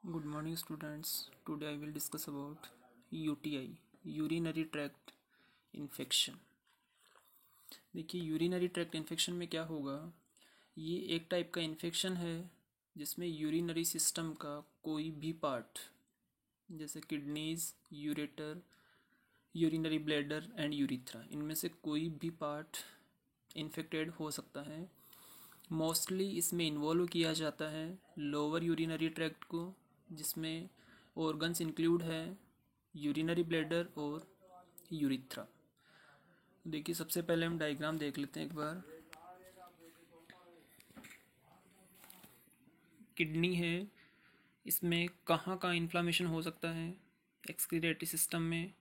Good morning students. Today I will discuss about UTI, urinary tract infection. देखिए urinary tract infection में क्या होगा, ये एक टाइप का इन्फेक्शन है जिसमें यूरिनरी सिस्टम का कोई भी पार्ट जैसे kidneys, ureter, urinary bladder and urethra, इनमें से कोई भी पार्ट इन्फेक्टेड हो सकता है। मोस्टली इसमें इन्वॉल्व किया जाता है लोअर यूरिनरी ट्रैक्ट को, जिसमें ऑर्गन्स इंक्लूड है यूरिनरी ब्लैडर और यूरिथ्रा। देखिए सबसे पहले हम डायग्राम देख लेते हैं एक बार। किडनी है, इसमें कहाँ कहाँ इन्फ्लामेशन हो सकता है, एक्सक्रीटरी सिस्टम में,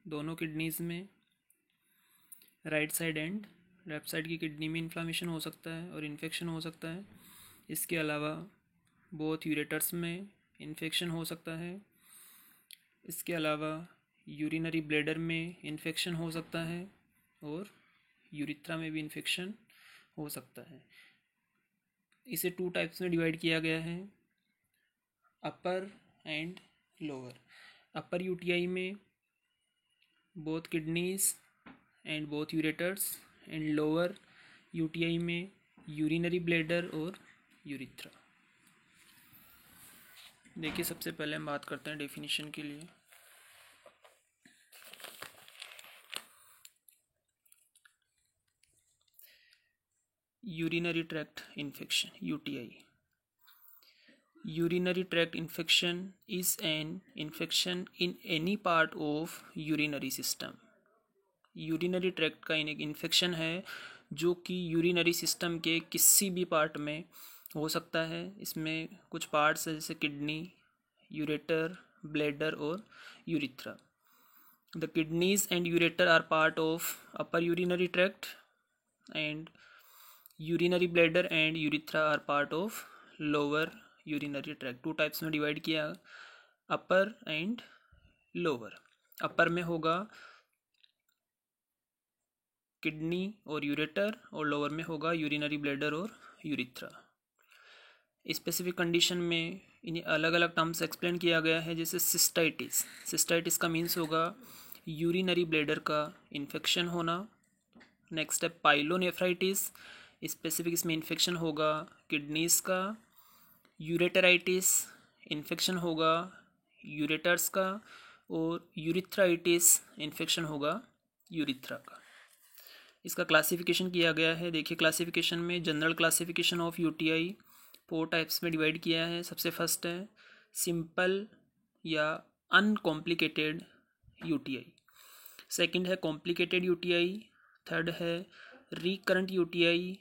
दोनों किडनीज में, right side and left side की किडनी में इन्फ्लामेशन हो सकता है और इन्फेक्शन हो सकता है। इसके अलावा बोथ यूरेटर्स में इन्फेक्शन हो सकता है। इसके अलावा यूरिनरी ब्लैडर में इन्फेक्शन हो सकता है और यूरिथ्रा में भी इन्फेक्शन हो सकता है। इसे टू टाइप्स में डिवाइड किया गया है, अपर एंड लोअर। अपर यूटीआई में both kidneys and both ureters, and lower UTI में यूरिनरी ब्लैडर और यूरिथ्रा। देखिए सबसे पहले हम बात करते हैं डेफिनेशन के लिए। Urinary tract infection, UTI. Urinary tract infection is an infection in any part of urinary system. Urinary tract का एक इन्फेक्शन है जो कि यूरिनरी सिस्टम के किसी भी पार्ट में हो सकता है। इसमें कुछ पार्ट्स हैं जैसे किडनी, यूरेटर, ब्लैडर और urethra. The kidneys and ureter are part of upper urinary tract and urinary bladder and urethra are part of lower urinary tract. Two types में डिवाइड किया, अपर एंड लोअर। अपर में होगा kidney और ureter और lower में होगा urinary bladder और urethra. Specific condition में इन्हें अलग अलग टर्म्स एक्सप्लेन किया गया है, जैसे सिस्टाइटिस। सिस्टाइटिस का मीन्स होगा यूरिनरी ब्लैडर का इन्फेक्शन होना। नेक्स्ट है पाइलोनेफ्राइटिस, स्पेसिफिक इसमें इन्फेक्शन होगा किडनीज का। यूरेटराइटिस, इन्फेक्शन होगा यूरेटर्स का। और यूरिथ्राइटिस, इन्फेक्शन होगा यूरिथ्रा का। इसका क्लासिफिकेशन किया गया है। देखिए क्लासिफिकेशन में general classification of UTI 4 types में डिवाइड किया है। सबसे फर्स्ट है सिंपल या अनकॉम्प्लिकेटेड यूटीआई, सेकंड है कॉम्प्लिकेटेड यूटीआई, थर्ड है रिकरेंट यूटीआई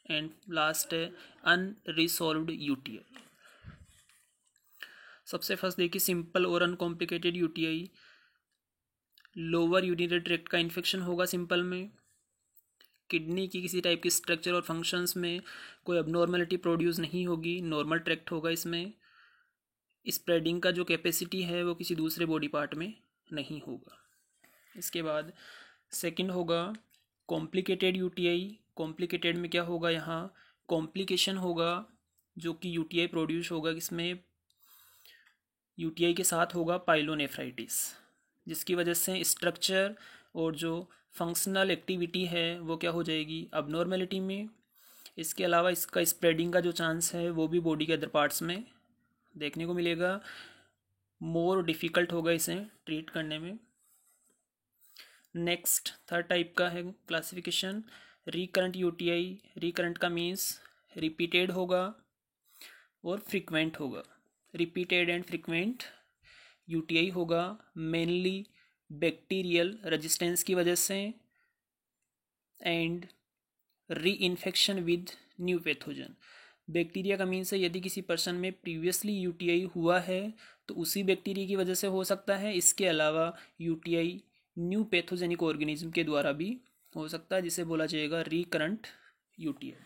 एंड लास्ट है अनरिसॉल्व्ड यूटीआई। सबसे फर्स्ट देखिए सिंपल और uncomplicated UTI. Lower urinary tract का इन्फेक्शन होगा सिंपल में। किडनी की किसी टाइप की स्ट्रक्चर और फंक्शंस में कोई अबनॉर्मलिटी प्रोड्यूस नहीं होगी, नॉर्मल ट्रैक्ट होगा। इसमें स्प्रेडिंग का जो कैपेसिटी है वो किसी दूसरे बॉडी पार्ट में नहीं होगा। इसके बाद सेकंड होगा कॉम्प्लिकेटेड यूटीआई। कॉम्प्लिकेटेड में क्या होगा, यहाँ कॉम्प्लिकेशन होगा जो कि यूटीआई प्रोड्यूस होगा। इसमें यूटीआई के साथ होगा पाइलोनेफ्राइटिस, जिसकी वजह से स्ट्रक्चर और जो फंक्शनल एक्टिविटी है वो क्या हो जाएगी, अबनॉर्मेलिटी में। इसके अलावा इसका स्प्रेडिंग का जो चांस है वो भी बॉडी के अदर पार्ट्स में देखने को मिलेगा। मोर डिफ़िकल्ट होगा इसे ट्रीट करने में। नेक्स्ट थर्ड टाइप का है क्लासिफिकेशन रिकरेंट यूटीआई। रिकरेंट का मीन्स रिपीटेड होगा और फ्रिक्वेंट होगा। रिपीटेड एंड फ्रिक्वेंट यूटीआई होगा मेनली बैक्टीरियल रेजिस्टेंस की वजह से and re infection with new pathogen. Bacteria का मीन्स है यदि किसी पर्सन में प्रीवियसली यूटीआई हुआ है तो उसी बैक्टीरिया की वजह से हो सकता है। इसके अलावा यूटीआई न्यू पैथोजेनिक ऑर्गेनिज्म के द्वारा भी हो सकता है, जिसे बोला जाएगा recurrent UTI.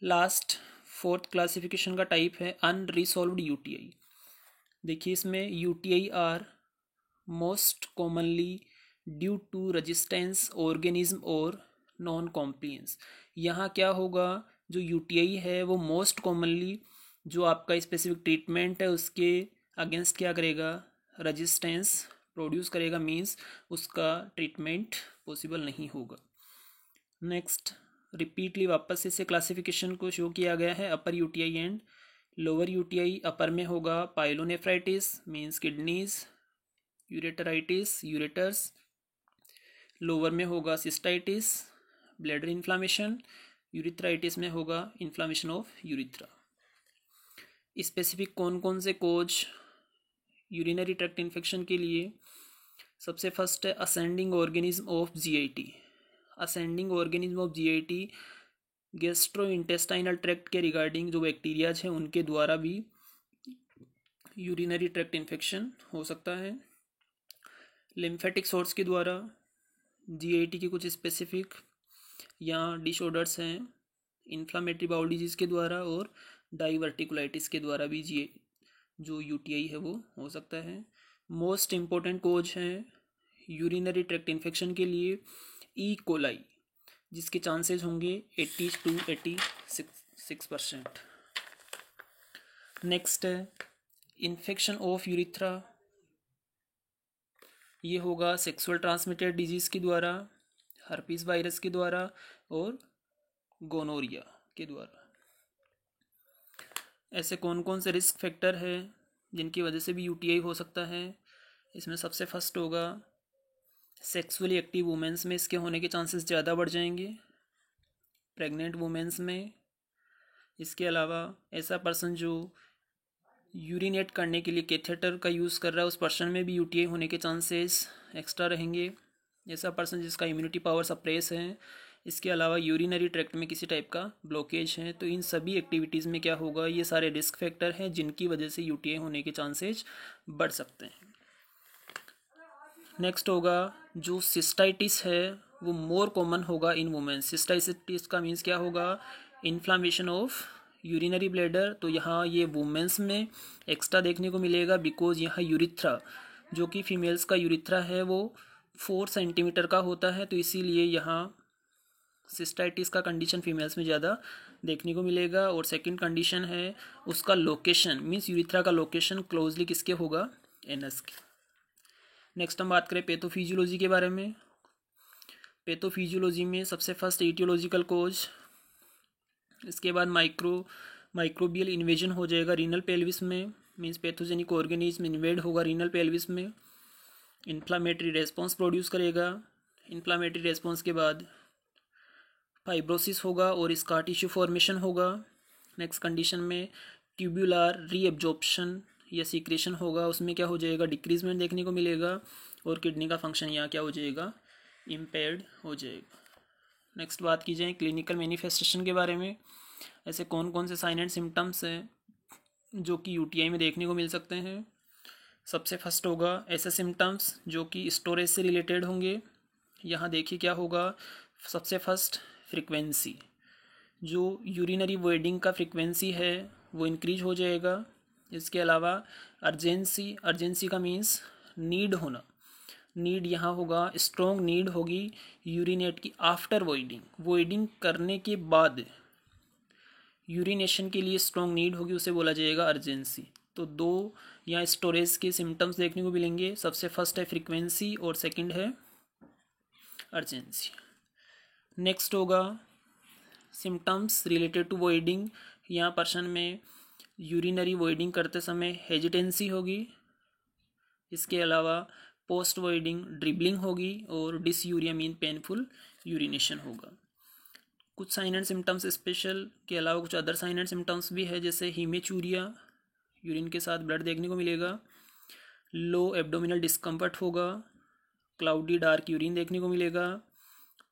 Last fourth classification का टाइप है अनरिसॉल्व्ड यूटीआई। देखिए इसमें UTI are most commonly due to resistance organism और नॉन कॉम्प्लियंस। यहाँ क्या होगा, जो यूटीआई है वो मोस्ट कॉमनली जो आपका स्पेसिफिक ट्रीटमेंट है उसके अगेंस्ट क्या करेगा, रेजिस्टेंस प्रोड्यूस करेगा, मीन्स उसका ट्रीटमेंट पॉसिबल नहीं होगा। नेक्स्ट रिपीटली वापस से इसे क्लासिफिकेशन को शो किया गया है, upper UTI and lower UTI. Upper में होगा pyelonephritis means kidneys, ureteritis ureters. Lower में होगा सिस्टाइटिस ब्लैडर इन्फ्लामेशन, यूरिथ्राइटिस में होगा इन्फ्लामेशन ऑफ यूरिथ्रा। स्पेसिफिक कौन कौन से कोज यूरिनरी ट्रैक्ट इन्फेक्शन के लिए, सबसे फर्स्ट है ascending organism of GIT. Ascending organism of GIT gastrointestinal tract के रिगार्डिंग जो बैक्टीरियाज हैं उनके द्वारा भी यूरिनरी ट्रैक्ट इन्फेक्शन हो सकता है। लिम्फेटिक सोर्स के द्वारा जीआईटी की कुछ स्पेसिफिक या डिसऑर्डर्स हैं, इन्फ्लामेटरी बाउल डिजीज़ के द्वारा और डाइवर्टिकुलाइटिस के द्वारा भी जो यूटीआई है वो हो सकता है। मोस्ट इम्पोर्टेंट कोज हैं यूरिनरी ट्रैक्ट इन्फेक्शन के लिए ई कोलाई, जिसके चांसेस होंगे 80 to 86%। नेक्स्ट है इन्फेक्शन ऑफ यूरिथ्रा, ये होगा सेक्सुअल ट्रांसमिटेड डिजीज़ के द्वारा, हर्पीस वायरस के द्वारा और गोनोरिया के द्वारा। ऐसे कौन कौन से रिस्क फैक्टर है जिनकी वजह से भी यूटीआई हो सकता है, इसमें सबसे फर्स्ट होगा सेक्सुअली एक्टिव वुमेंस में इसके होने के चांसेस ज़्यादा बढ़ जाएंगे, प्रेग्नेंट वुमेंस में। इसके अलावा ऐसा पर्सन जो यूरिनेट करने के लिए कैथेटर का यूज़ कर रहा है उस पर्सन में भी यूटीआई होने के चांसेस एक्स्ट्रा रहेंगे। ऐसा पर्सन जिसका इम्यूनिटी पावर सप्रेस है, इसके अलावा यूरिनरी ट्रैक्ट में किसी टाइप का ब्लॉकेज है। तो इन सभी एक्टिविटीज़ में क्या होगा, ये सारे रिस्क फैक्टर हैं जिनकी वजह से यूटीआई होने के चांसेस बढ़ सकते हैं। नेक्स्ट होगा जो सिस्टाइटिस है वो मोर कॉमन होगा इन वुमेन। सिस्टाइटिस का मीन्स क्या होगा, इन्फ्लामेशन ऑफ यूरिनरी ब्लैडर। तो यहाँ ये वुमेंस में एक्स्ट्रा देखने को मिलेगा बिकॉज यहाँ यूरिथ्रा जो कि फीमेल्स का यूरिथ्रा है वो 4 सेंटीमीटर का होता है, तो इसीलिए यहाँ सिस्टाइटिस का कंडीशन फीमेल्स में ज़्यादा देखने को मिलेगा। और सेकंड कंडीशन है उसका लोकेशन, मीन्स यूरिथ्रा का लोकेशन क्लोजली किसके होगा, एनस के। नेक्स्ट हम बात करें पैथोफिजियोलॉजी के बारे में। पैथोफिजियोलॉजी में सबसे फर्स्ट एटियोलॉजिकल कोज, इसके बाद माइक्रोबियल इन्वेजन हो जाएगा रीनल पेल्विस में, मीन्स पैथोजेनिक ऑर्गेनिज्म इन्वेड होगा रीनल पेल्विस में, इन्फ्लामेटरी रेस्पॉन्स प्रोड्यूस करेगा। इन्फ्लामेटरी रेस्पॉन्स के बाद फाइब्रोसिस होगा और स्कार टिश्यू फॉर्मेशन होगा। नेक्स्ट कंडीशन में ट्यूब्यूलर रीएब्जॉर्प्शन या सीक्रेशन होगा, उसमें क्या हो जाएगा, डिक्रीजमेंट देखने को मिलेगा और किडनी का फंक्शन यहाँ क्या हो जाएगा, इम्पेयर्ड हो जाएगा। नेक्स्ट बात की जाए क्लिनिकल मैनिफेस्टेशन के बारे में। ऐसे कौन कौन से साइन एंड सिम्टम्स हैं जो कि यूटीआई में देखने को मिल सकते हैं। सबसे फर्स्ट होगा ऐसे सिम्टम्स जो कि स्टोरेज से रिलेटेड होंगे। यहाँ देखिए क्या होगा, सबसे फर्स्ट फ्रीक्वेंसी, जो यूरिनरी वॉइडिंग का फ्रीक्वेंसी है वो इंक्रीज हो जाएगा। इसके अलावा अर्जेंसी का मीन्स नीड होना, नीड यहाँ होगा, स्ट्रॉन्ग नीड होगी यूरिनेट की आफ्टर वॉइडिंग करने के बाद यूरिनेशन के लिए स्ट्रॉन्ग नीड होगी, उसे बोला जाएगा अर्जेंसी। तो दो यहाँ स्टोरेज के सिम्टम्स देखने को मिलेंगे, सबसे फर्स्ट है फ्रीक्वेंसी और सेकंड है अर्जेंसी। नेक्स्ट होगा सिम्टम्स रिलेटेड टू वॉइडिंग। यहाँ पर्सन में यूरिनरी वॉइडिंग करते समय हेजिटेंसी होगी, इसके अलावा पोस्ट वॉइडिंग ड्रिबलिंग होगी और डिसयूरिया मीन पेनफुल यूरिनेशन होगा। कुछ साइन एंड सिम्टम्स स्पेशल के अलावा कुछ अदर साइन एंड सिम्टम्स भी है, जैसे हीमेचूरिया, यूरिन के साथ ब्लड देखने को मिलेगा, लो एब्डोमिनल डिस्कम्फर्ट होगा, क्लाउडी डार्क यूरिन देखने को मिलेगा,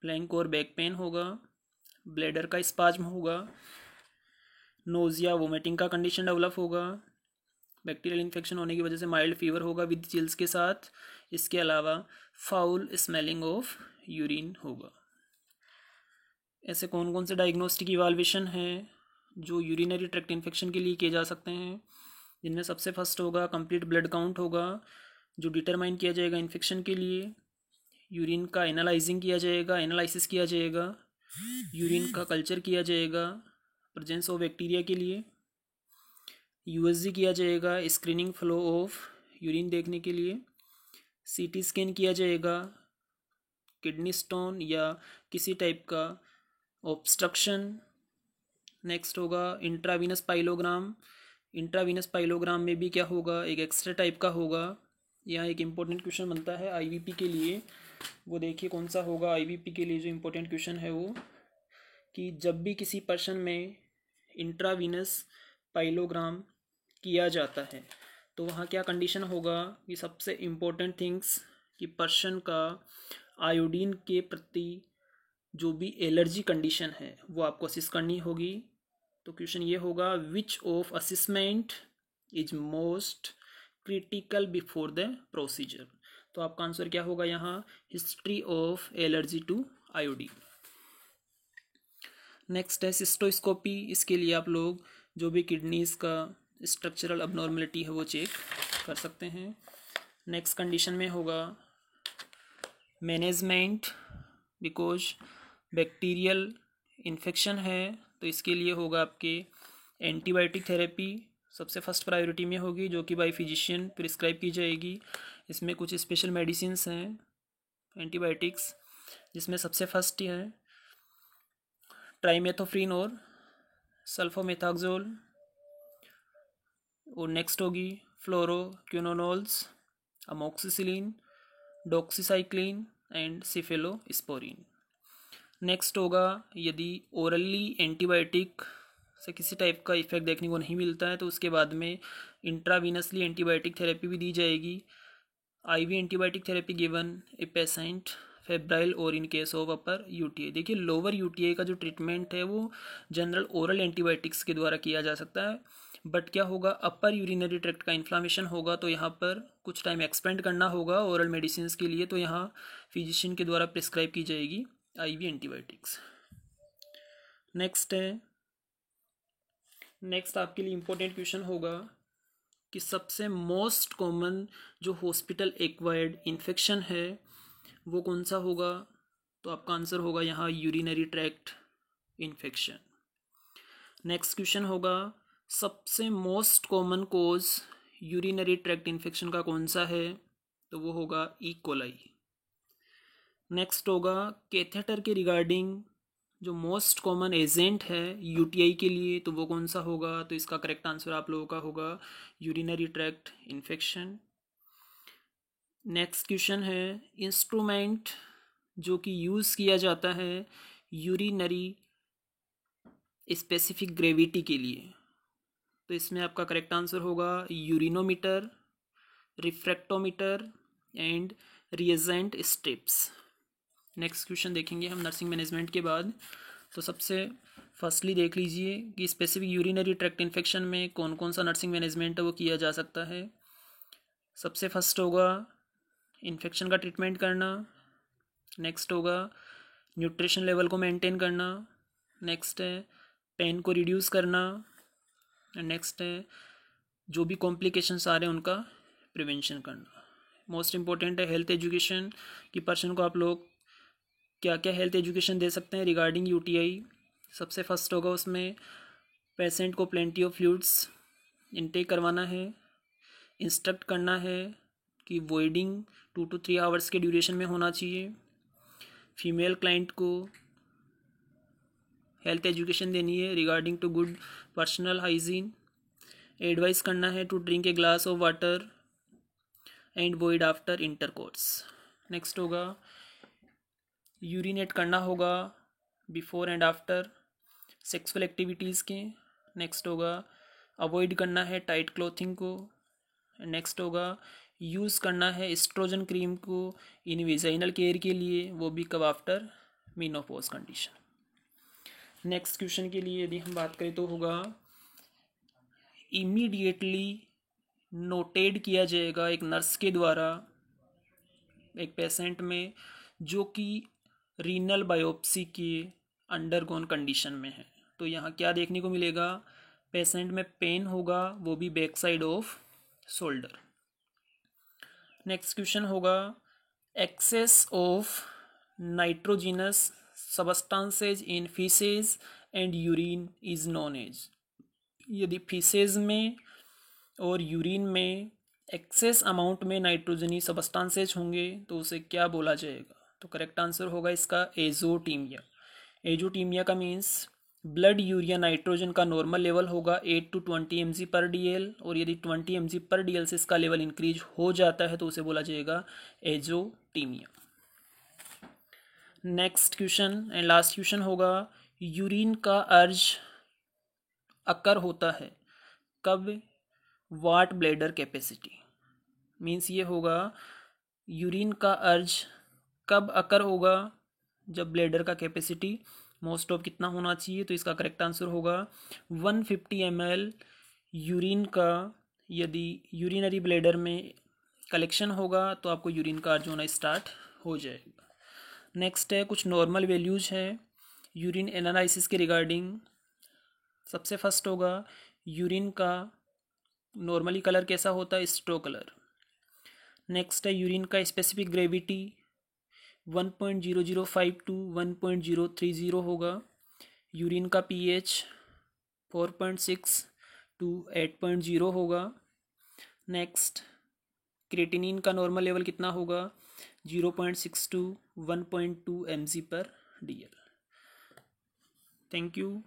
प्लैंक और बैक पेन होगा, ब्लैडर का स्पाज्म होगा, नोजिया वोमिटिंग का कंडीशन डेवलप होगा, बैक्टीरियल इन्फेक्शन होने की वजह से माइल्ड फीवर होगा विद चिल्स के साथ। इसके अलावा फाउल स्मेलिंग ऑफ यूरिन होगा। ऐसे कौन कौन से डायग्नोस्टिक इवाल्वेशन हैं जो यूरिनरी ट्रैक्ट इन्फेक्शन के लिए किए जा सकते हैं, जिनमें सबसे फर्स्ट होगा कंप्लीट ब्लड काउंट होगा जो डिटरमाइन किया जाएगा इन्फेक्शन के लिए। यूरिन का एनालिसिस किया जाएगा, यूरिन का कल्चर किया जाएगा प्रेजेंस ऑफ बैक्टीरिया के लिए। यूएसजी किया जाएगा स्क्रीनिंग फ्लो ऑफ यूरिन देखने के लिए, सीटी स्कैन किया जाएगा किडनी स्टोन या किसी टाइप का ऑब्स्ट्रक्शन। नेक्स्ट होगा इंट्रावीनस पाइलोग्राम। इंट्रावीनस पाइलोग्राम में भी क्या होगा, एक एक्सरे टाइप का होगा। यहाँ एक इम्पोर्टेंट क्वेश्चन बनता है आईवीपी के लिए, वो देखिए कौन सा होगा आईवीपी के लिए जो इम्पोर्टेंट क्वेश्चन है वो, कि जब भी किसी पर्सन में इंट्रावीनस पाइलोग्राम किया जाता है तो वहाँ क्या कंडीशन होगा, कि सबसे इम्पोर्टेंट थिंग्स कि पर्सन का आयोडीन के प्रति जो भी एलर्जी कंडीशन है वो आपको असिस्ट करनी होगी। तो क्वेश्चन ये होगा, which of assessment is most critical before the procedure. तो आपका आंसर क्या होगा यहाँ, history of allergy to iodine. Next है सिस्टोस्कोपी। इसके लिए आप लोग जो भी किडनीज का स्ट्रक्चरल अबनॉर्मलिटी है वो चेक कर सकते हैं। नेक्स्ट कंडीशन में होगा मैनेजमेंट, बिकॉज बैक्टीरियल इन्फेक्शन है तो इसके लिए होगा आपके एंटीबायोटिक थेरेपी सबसे फर्स्ट प्रायोरिटी में होगी, जो कि बाय फिजिशियन प्रिस्क्राइब की जाएगी। इसमें कुछ स्पेशल मेडिसिन्स हैं एंटीबायोटिक्स, जिसमें सबसे फर्स्ट है ट्राइमेथोफ्रीन और सल्फोमेथाक्सोल, और नेक्स्ट होगी fluoroquinolones, amoxicillin, doxycycline and cephalosporin. Next होगा, यदि ओरली एंटीबायोटिक से किसी टाइप का इफेक्ट देखने को नहीं मिलता है तो उसके बाद में इंट्रावीनसली एंटीबायोटिक थेरेपी भी दी जाएगी। IV antibiotic therapy given a patient febrile और in case of upper UTI. देखिए लोअर यूटीआई का जो ट्रीटमेंट है वो जनरल ओरल एंटीबायोटिक्स के द्वारा किया जा सकता है, बट क्या होगा, अपर यूरिनरी ट्रैक्ट का इन्फ्लामेशन होगा तो यहाँ पर कुछ टाइम एक्सपेंड करना होगा ओरल मेडिसिन के लिए, तो यहाँ फिजिशियन के द्वारा प्रिस्क्राइब की जाएगी आईवी एंटीबायोटिक्स। नेक्स्ट आपके लिए इम्पोर्टेंट क्वेश्चन होगा कि सबसे मोस्ट कॉमन जो हॉस्पिटल एक्वायर्ड इन्फेक्शन है वो कौन सा होगा। तो आपका आंसर होगा यहाँ urinary tract infection. Next question होगा, सबसे most common cause urinary tract infection का कौन सा है, तो वो होगा ई कोलाई। नेक्स्ट होगा, कैथेटर के रिगार्डिंग जो मोस्ट कॉमन एजेंट है यूटीआई के लिए तो वो कौन सा होगा। तो इसका करेक्ट आंसर आप लोगों का होगा urinary tract infection. Next question है, इंस्ट्रूमेंट जो कि यूज़ किया जाता है यूरिनरी स्पेसिफिक ग्रेविटी के लिए, तो इसमें आपका करेक्ट आंसर होगा urinometer, refractometer and reagent strips. Next question देखेंगे हम नर्सिंग मैनेजमेंट के बाद। तो सबसे फर्स्टली देख लीजिए कि स्पेसिफिक यूरिनरी ट्रैक्ट इन्फेक्शन में कौन कौन सा नर्सिंग मैनेजमेंट है वो किया जा सकता है। सबसे फर्स्ट होगा इन्फेक्शन का ट्रीटमेंट करना, नेक्स्ट होगा न्यूट्रिशन लेवल को मेंटेन करना, नेक्स्ट है पेन को रिड्यूस करना, नेक्स्ट है जो भी कॉम्प्लिकेशंस आ रहे हैं उनका प्रिवेंशन करना। मोस्ट इम्पॉर्टेंट है हेल्थ एजुकेशन, कि पर्सन को आप लोग क्या क्या हेल्थ एजुकेशन दे सकते हैं रिगार्डिंग यूटीआई। सबसे फर्स्ट होगा उसमें पेशेंट को प्लेंटी ऑफ फ्लूइड्स इनटेक करवाना है, इंस्ट्रक्ट करना है कि वॉइडिंग 2 to 3 आवर्स के ड्यूरेशन में होना चाहिए। फीमेल क्लाइंट को हेल्थ एजुकेशन देनी है regarding to good personal hygiene. Advice करना है to drink a glass of water and void after intercourse. Next होगा यूरिनेट करना होगा before and after sexual activities के। नेक्स्ट होगा अवॉइड करना है टाइट क्लोथिंग को। नेक्स्ट होगा यूज़ करना है एस्ट्रोजन क्रीम को इन वेजाइनल केयर के लिए, वो भी कब, after menopause condition. Next question के लिए यदि हम बात करें तो होगा इमीडिएटली नोटेड किया जाएगा एक नर्स के द्वारा एक पेशेंट में जो कि रीनल बायोप्सी के अंडरगोन कंडीशन में है। तो यहाँ क्या देखने को मिलेगा, पेशेंट में पेन होगा, वो भी back side of shoulder. Next question होगा excess of nitrogenous substances in faeces and urine is known as. यदि फीसेज में और यूरिन में एक्सेस अमाउंट में नाइट्रोजनी सबस्टांसेज होंगे तो उसे क्या बोला जाएगा? तो करेक्ट आंसर होगा इसका एजोटीमिया। एजोटीमिया का मीन्स ब्लड यूरिया नाइट्रोजन का नॉर्मल लेवल होगा 8 to 20 mg पर DL, और यदि 20 mg पर DL से इसका लेवल इंक्रीज हो जाता है तो उसे बोला जाएगा azotaemia. Next question and last question होगा, यूरिन का अर्ज अकर होता है कब? वाट ब्लैडर कैपेसिटी। मीन्स ये होगा यूरिन का अर्ज कब अकर होगा? जब ब्लैडर का कैपेसिटी मोस्ट ऑफ कितना होना चाहिए? तो इसका करेक्ट आंसर होगा 150 ml यूरिन का यदि यूरिनरी ब्लैडर में कलेक्शन होगा तो आपको यूरिन का अर्ज होना स्टार्ट हो जाएगा। नेक्स्ट है कुछ नॉर्मल वैल्यूज हैं यूरिन एनालिसिस के रिगार्डिंग। सबसे फर्स्ट होगा यूरिन का नॉर्मली कलर कैसा होता है? स्ट्रो कलर। नेक्स्ट है यूरिन का स्पेसिफिक ग्रेविटी 1.0052 to 1.030 होगा। यूरिन का पीएच 4.6 to 8.0 होगा। नेक्स्ट क्रेटिनिन का नॉर्मल लेवल कितना होगा? 0.6 to 1.2 mg/dl। Thank you.